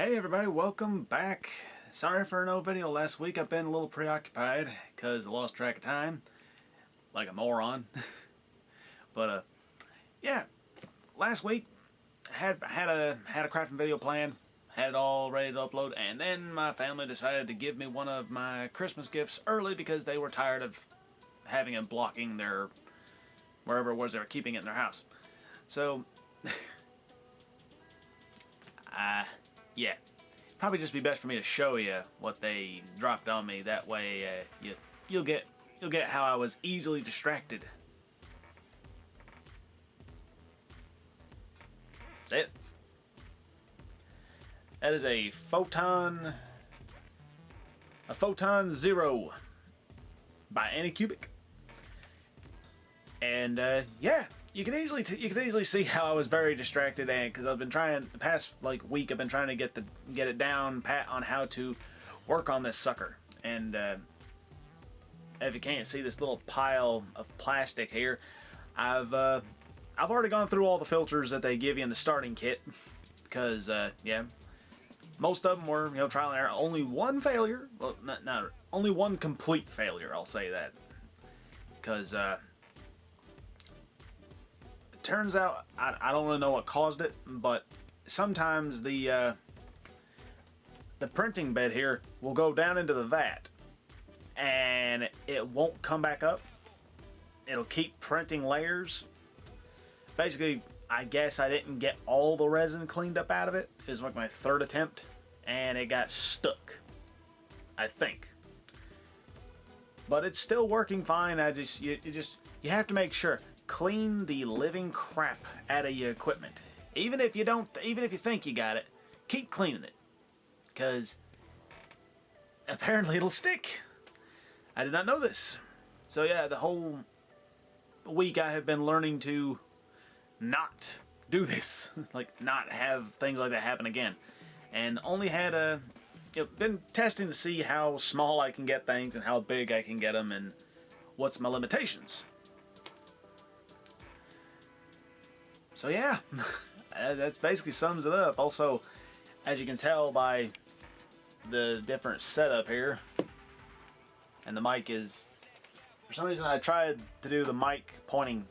Hey everybody, welcome back. Sorry for no video last week. I've been a little preoccupied because I lost track of time, like a moron. But yeah, last week had a crafting video planned, had it all ready to upload, and then my family decided to give me one of my Christmas gifts early because they were tired of having it blocking their wherever it was they were keeping it in their house. So yeah, probably just be best for me to show you what they dropped on me. That way, you'll get how I was easily distracted. That's it. That is a Photon Zero by Anycubic, and yeah. You can easily see how I was very distracted, and because I've been trying the past week, I've been trying to get it down pat on how to work on this sucker. And if you can't see this little pile of plastic here, I've already gone through all the filters that they give you in the starting kit, because yeah, most of them were trial and error. Only one failure, well, not only one complete failure. I'll say that, because turns out I don't really know what caused it, but sometimes the printing bed here will go down into the vat and it won't come back up. It'll keep printing layers. Basically, I guess I didn't get all the resin cleaned up out of it. It was like my third attempt and it got stuck, I think. But it's still working fine. You have to make sure. Clean the living crap out of your equipment. Even if you think you got it, keep cleaning it, because apparently it'll stick. I did not know this. So yeah, the whole week I have been learning to not do this, like not have things like that happen again, and only had been testing to see how small I can get things and how big I can get them and what's my limitations. So yeah, that basically sums it up. Also, as you can tell by the different setup here, and the mic is, for some reason I tried to do the mic pointing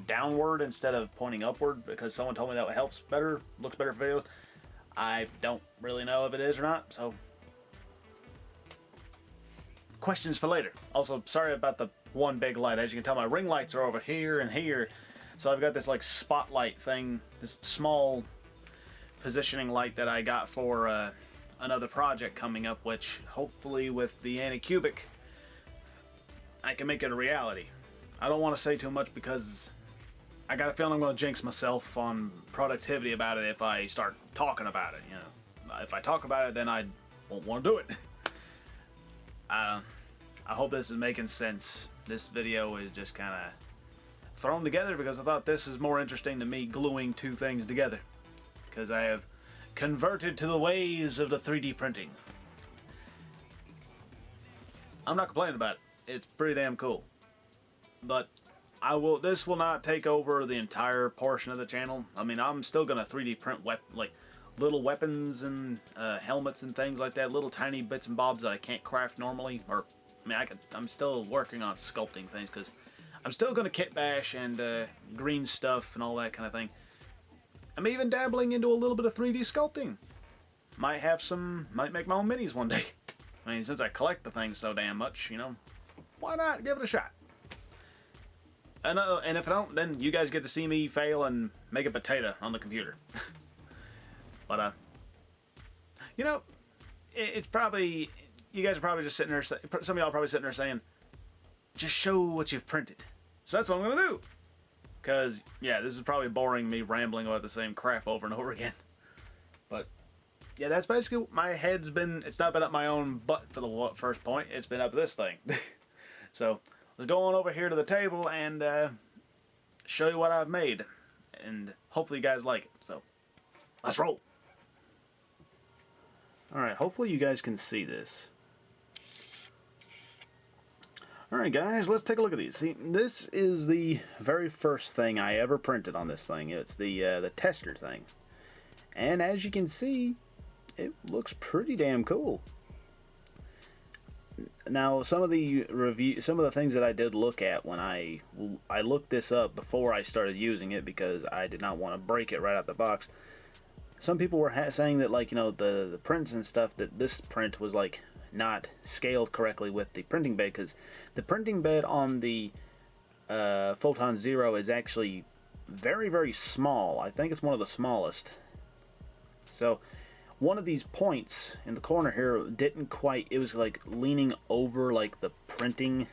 downward instead of pointing upward, because someone told me that helps better, looks better for videos. I don't really know if it is or not, so questions for later. Also, sorry about the one big light. As you can tell, my ring lights are over here and here. So I've got this like spotlight thing, this small positioning light that I got for another project coming up, which hopefully with the Anycubic I can make it a reality. I don't want to say too much because I got a feeling I'm going to jinx myself on productivity about it if I start talking about it. If I talk about it, then I won't want to do it. I hope this is making sense. This video is just kind of thrown together because I thought this is more interesting than me gluing two things together, because I have converted to the ways of the 3D printing. I'm not complaining about it. It's pretty damn cool. But this will not take over the entire portion of the channel. I mean, I'm still gonna 3D print like little weapons and helmets and things like that, little tiny bits and bobs that I can't craft normally. Or I mean, I'm still working on sculpting things because I'm still going to kit bash and green stuff and all that kind of thing. I'm even dabbling into a little bit of 3D sculpting. Might make my own minis one day. I mean, since I collect the things so damn much, why not give it a shot? And if I don't, then you guys get to see me fail and make a potato on the computer. But, it's probably, you guys are probably just sitting there, some of y'all are probably sitting there saying, just show what you've printed. So that's what I'm going to do. Because, yeah, this is probably boring, me rambling about the same crap over and over again. But, yeah, that's basically, my head's been, it's not been up my own butt for the first point, it's been up this thing. So, let's go on over here to the table and show you what I've made. And hopefully you guys like it. So, let's roll. Alright, hopefully you guys can see this. Alright guys, let's take a look at these. See, this is the very first thing I ever printed on this thing. It's the tester thing. And as you can see, it looks pretty damn cool. Now, some of the things that I did look at when I looked this up before I started using it, because I did not want to break it right out the box. Some people were saying that, like, you know, the prints and stuff, that this print was like not scaled correctly with the printing bed, because the printing bed on the Photon Zero is actually very, very small. I think it's one of the smallest. So one of these points in the corner here didn't quite, it was like leaning over like the printing,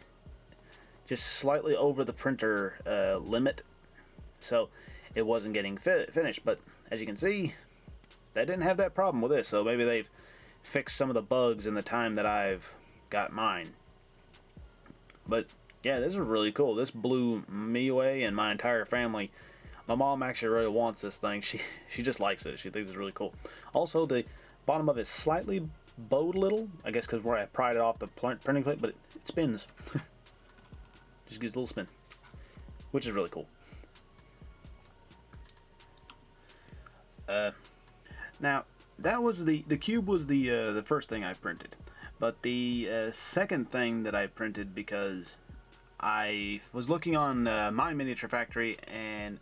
just slightly over the printer limit, so it wasn't getting finished. But as you can see, they didn't have that problem with this, so maybe they've fixed some of the bugs in the time that I've got mine. But yeah, this is really cool. This blew me away and my entire family. My mom actually really wants this thing. She just likes it. She thinks it's really cool. Also, the bottom of it is slightly bowed a little. I guess because where I pried it off the printing plate, but it spins. Just gives a little spin, which is really cool. Now, that was the cube was the first thing I printed. But the second thing that I printed, because I was looking on My Miniature Factory and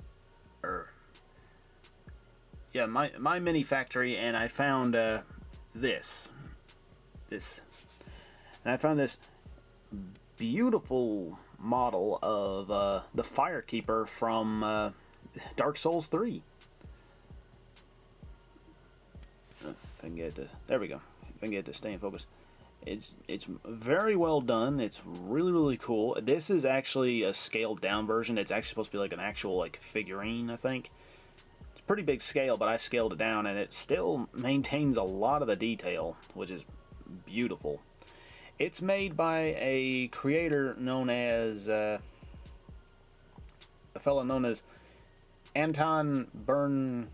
my mini factory, and I found this, and I found this beautiful model of the Firekeeper from Dark Souls 3. If I can get it there we go. If I can get it to stay in focus. It's very well done. It's really, really cool. This is actually a scaled down version. It's actually supposed to be like an actual like figurine, I think. It's pretty big scale, but I scaled it down, and it still maintains a lot of the detail, which is beautiful. It's made by a creator known as a fellow known as Anton Berngard.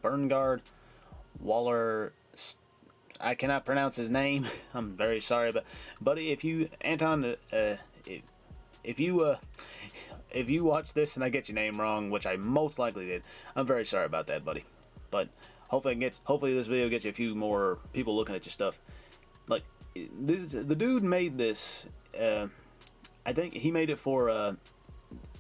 Berngard Waller. I cannot pronounce his name. I'm very sorry, but buddy, if you Anton, if you watch this and I get your name wrong, which I most likely did, I'm very sorry about that, buddy. But hopefully this video gets you a few more people looking at your stuff. Like the dude made this. I think he made it for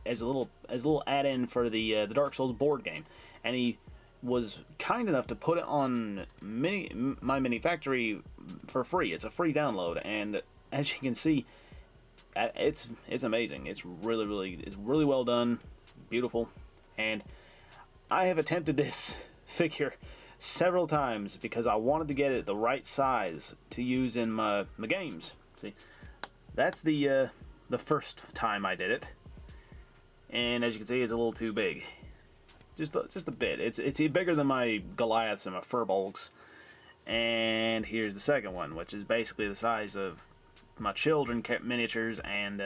as a little add-in for the Dark Souls board game, and he was kind enough to put it on My Mini Factory for free. It's a free download, and as you can see, it's amazing. It's really well done, beautiful, and I have attempted this figure several times because I wanted to get it the right size to use in my games. See, that's the first time I did it. And as you can see, it's a little too big, just a bit. It's bigger than my Goliaths and my Furbolgs. And here's the second one, which is basically the size of my children miniatures and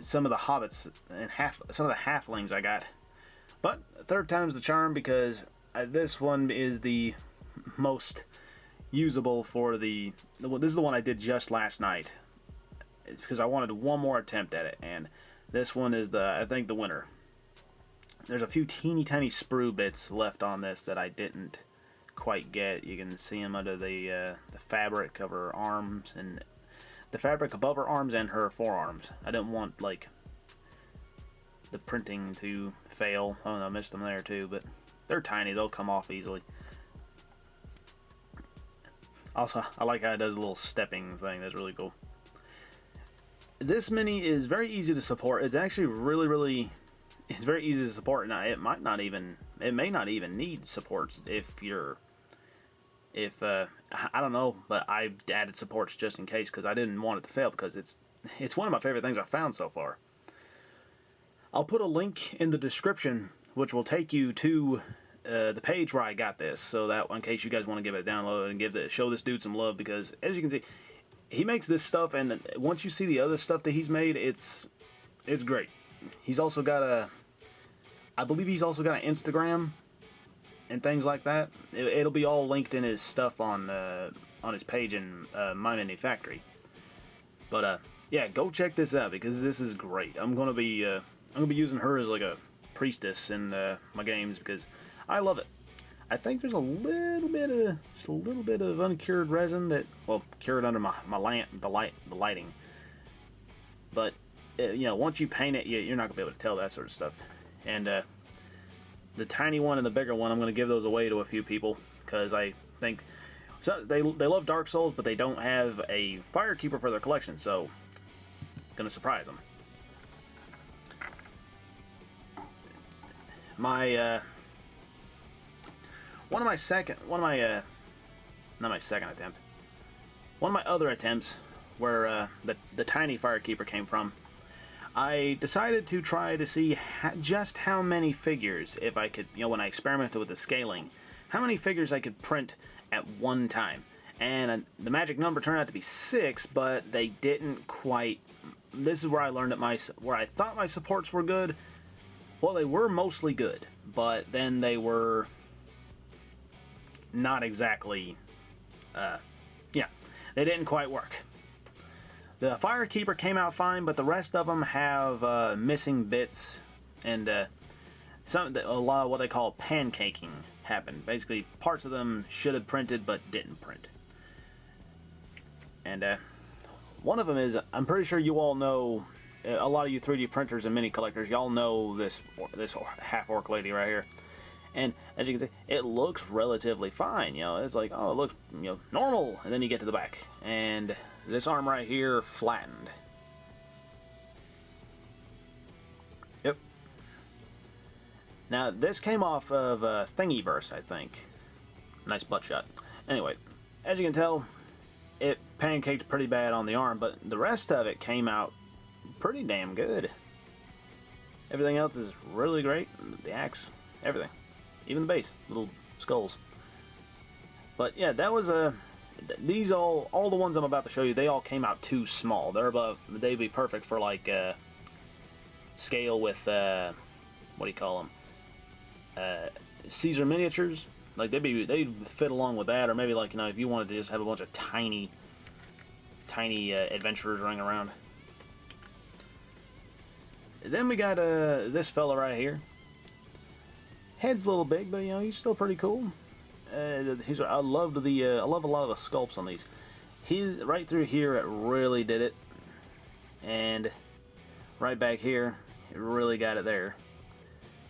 some of the hobbits and some of the halflings I got. But third time's the charm, because this one is the most usable for the. This is the one I did just last night. It's because I wanted one more attempt at it, and this one is I think the winner. There's a few teeny tiny sprue bits left on this that I didn't quite get. You can see them under the fabric of her arms, and the fabric above her arms and her forearms. I didn't want like the printing to fail. Oh, I missed them there too, but they're tiny. They'll come off easily. Also, I like how it does a little stepping thing. That's really cool. This mini is very easy to support. It's actually it's very easy to support. Now, it may not even need supports if I don't know, but I added supports just in case, because I didn't want it to fail, because it's one of my favorite things I've found so far. I'll put a link in the description which will take you to the page where I got this, so that in case you guys want to give it a download and show this dude some love, because as you can see, he makes this stuff, and once you see the other stuff that he's made, it's great. He's also got I believe he's also got an Instagram and things like that. It'll be all linked in his stuff on his page in My Mini Factory. But yeah, go check this out because this is great. I'm gonna be using her as like a priestess in my games because I love it. I think there's a little bit of just a little bit of uncured resin that cured under my lamp the lighting. But once you paint it, you're not gonna be able to tell that sort of stuff. And the tiny one and the bigger one, I'm gonna give those away to a few people because I think they love Dark Souls, but they don't have a Firekeeper for their collection, so gonna surprise them. My one of my other attempts where the tiny Firekeeper came from, I decided to try to see just how many figures, if I could, when I experimented with the scaling, how many figures I could print at one time. And the magic number turned out to be 6, but they didn't quite. This is where I learned that where I thought my supports were good. Well, they were mostly good, but then they were not exactly. They didn't quite work. The Firekeeper came out fine, but the rest of them have missing bits, and a lot of what they call pancaking happened. Basically, parts of them should have printed but didn't print. And one of them is, I'm pretty sure you all know, a lot of you 3D printers and mini collectors, y'all know this half Orc Lady right here. And as you can see, it looks relatively fine. It's like, oh, it looks normal, and then you get to the back, and this arm right here flattened. Yep. Now this came off of Thingiverse, I think. Nice butt shot. Anyway, as you can tell, it pancaked pretty bad on the arm, but the rest of it came out pretty damn good. Everything else is really great. The axe, everything. Even the base, little skulls. But yeah, that was these all the ones I'm about to show you, they all came out too small. They'd be perfect for like scale with what do you call them? Caesar miniatures. Like they'd fit along with that, or maybe like if you wanted to just have a bunch of tiny adventurers running around. Then we got this fella right here. Head's a little big, but he's still pretty cool. I love a lot of the sculpts on these. Right through here, it really did it, and right back here, it really got it there.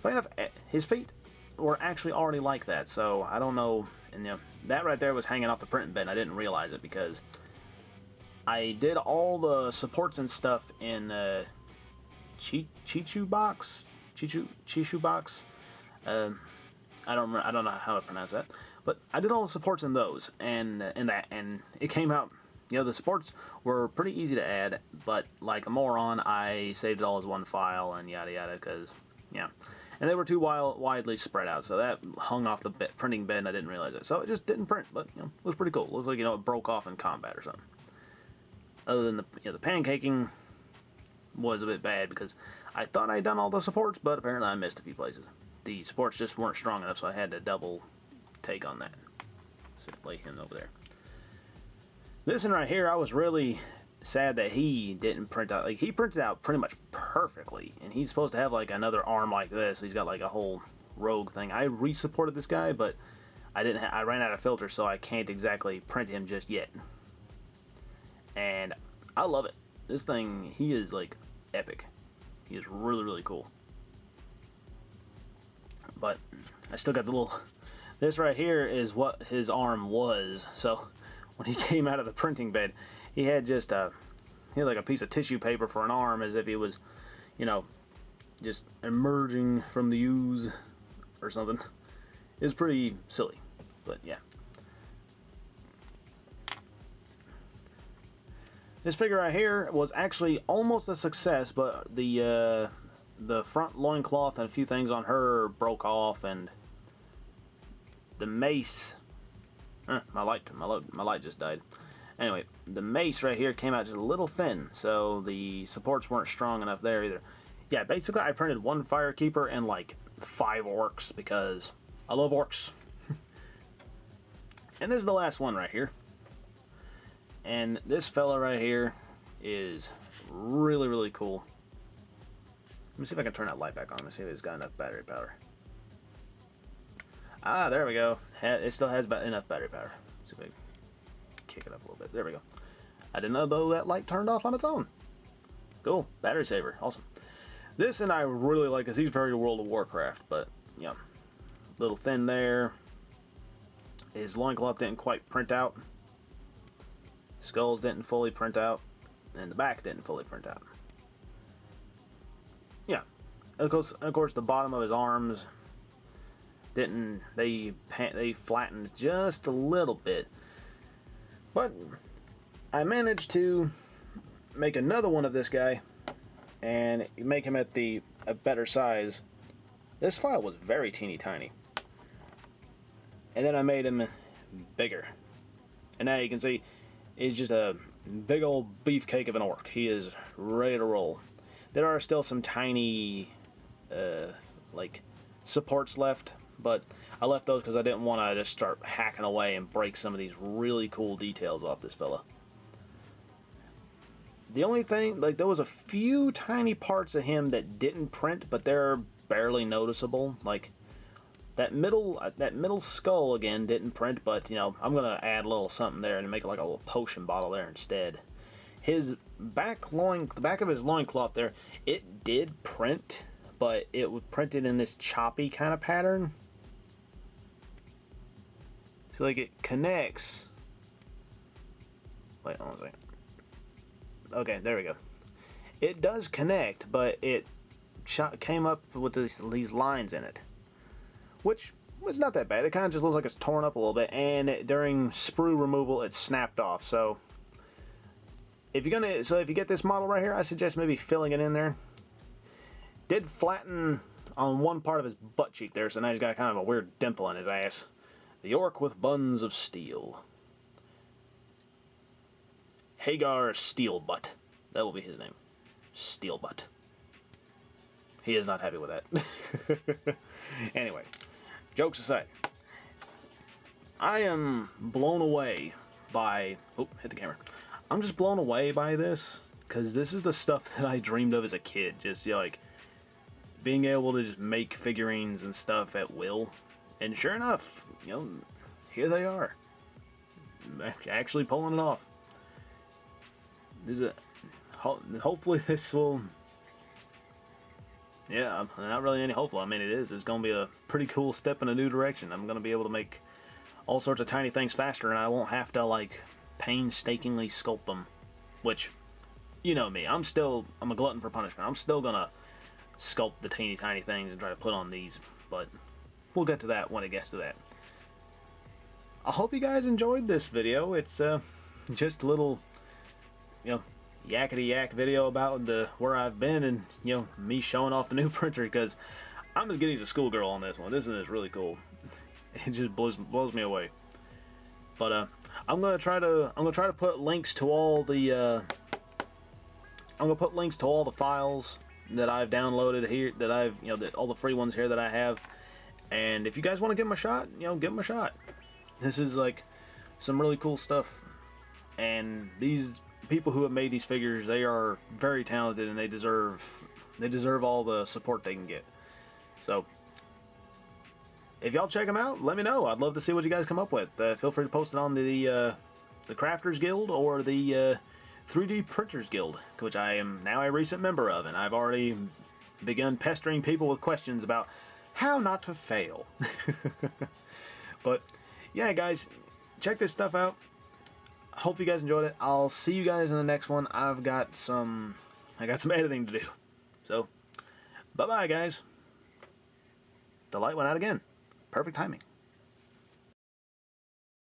Funny enough, his feet were actually already like that, so I don't know. And that right there was hanging off the printing bed. And I didn't realize it because I did all the supports and stuff in Chichu box. I don't know how to pronounce that, but I did all the supports in those, and it came out. The supports were pretty easy to add, but like a moron, I saved it all as one file and yada yada because and they were too widely spread out, so that hung off the printing bed, and I didn't realize it, so it just didn't print. But it was pretty cool. It looked like it broke off in combat or something. Other than the pancaking was a bit bad because I thought I'd done all the supports, but apparently I missed a few places. The supports just weren't strong enough, so I had to double take on that. So lay him over there. This one right here, I was really sad that he didn't print out. Like, he printed out pretty much perfectly, and he's supposed to have like another arm like this. He's got like a whole rogue thing. I re-supported this guy, but I ran out of filter, so I can't exactly print him just yet. And I love it. This thing, he is like epic. He is really, really cool. But I still got the little. This right here is what his arm was. So when he came out of the printing bed, he had like a piece of tissue paper for an arm, as if he was, just emerging from the ooze or something. It was pretty silly, but yeah. This figure right here was actually almost a success, but the front loincloth and a few things on her broke off, and the mace. My light just died. Anyway, the mace right here came out just a little thin, so the supports weren't strong enough there either. Yeah, basically I printed one Firekeeper and like 5 orcs because I love orcs. And this is the last one right here. And this fella right here is really, really cool. Let me see if I can turn that light back on. Let's see if it's got enough battery power. Ah, there we go. It still has enough battery power. Let's see if I can kick it up a little bit. There we go. I didn't know, though, that light turned off on its own. Cool. Battery saver. Awesome. This and I really like, because he's very World of Warcraft, but, yeah. Little thin there. His loincloth didn't quite print out. Skulls didn't fully print out. And the back didn't fully print out. Yeah. Of course, the bottom of his arms didn't. They flattened just a little bit. But I managed to make another one of this guy and make him at a better size. This file was very teeny tiny. And then I made him bigger. And now you can see he's just a big old beefcake of an orc. He is ready to roll. There are still some tiny like supports left, but I left those because I didn't want to just start hacking away and break some of these really cool details off this fella. The only thing, like, there was a few tiny parts of him that didn't print, but they're barely noticeable. Like that middle skull again didn't print, but you know, I'm gonna add a little something there and make it like a little potion bottle there instead. His the back of his loincloth there, it did print, but it was printed in this choppy kind of pattern. So like it connects. Wait, hold on a second. Okay, there we go. It does connect, but it came up with these lines in it, which was not that bad. It kind of just looks like it's torn up a little bit, and during sprue removal, it snapped off. So if you get this model right here, I suggest maybe filling it in there. Did flatten on one part of his butt cheek there, so now he's got kind of a weird dimple in his ass. The orc with buns of steel. Hagar Steelbutt. That will be his name. Steelbutt. He is not happy with that. Anyway, jokes aside, I am blown away by... Oh, hit the camera. I'm just blown away by this, because this is the stuff that I dreamed of as a kid. Just, you know, like, being able to just make figurines and stuff at will. And sure enough, you know, here they are. Actually pulling it off. Hopefully this will... Yeah, not really any hopeful. I mean, it is. It's going to be a pretty cool step in a new direction. I'm going to be able to make all sorts of tiny things faster, and I won't have to, like, painstakingly sculpt them. Which, you know me, I'm a glutton for punishment. I'm still going to sculpt the teeny tiny things and try to put on these, but we'll get to that when it gets to that. I hope you guys enjoyed this video. It's just a little, you know, yakety yak video about where I've been, and you know, me showing off the new printer, because I'm as giddy as a schoolgirl on this one. This is really cool. It just blows me away. But I'm gonna try to put links to all the files that I've downloaded here, that I've, you know, all the free ones here that I have. And if you guys want to give them a shot, you know, give them a shot. This is like some really cool stuff, and these people who have made these figures, they are very talented, and they deserve all the support they can get. So if y'all check them out, let me know. I'd love to see what you guys come up with. Feel free to post it on the Crafters Guild or the 3D Printers Guild, which I am now a recent member of, and I've already begun pestering people with questions about how not to fail. But yeah, guys, check this stuff out. Hope you guys enjoyed it. I'll see you guys in the next one. I got some editing to do. So, bye-bye, guys. The light went out again. Perfect timing.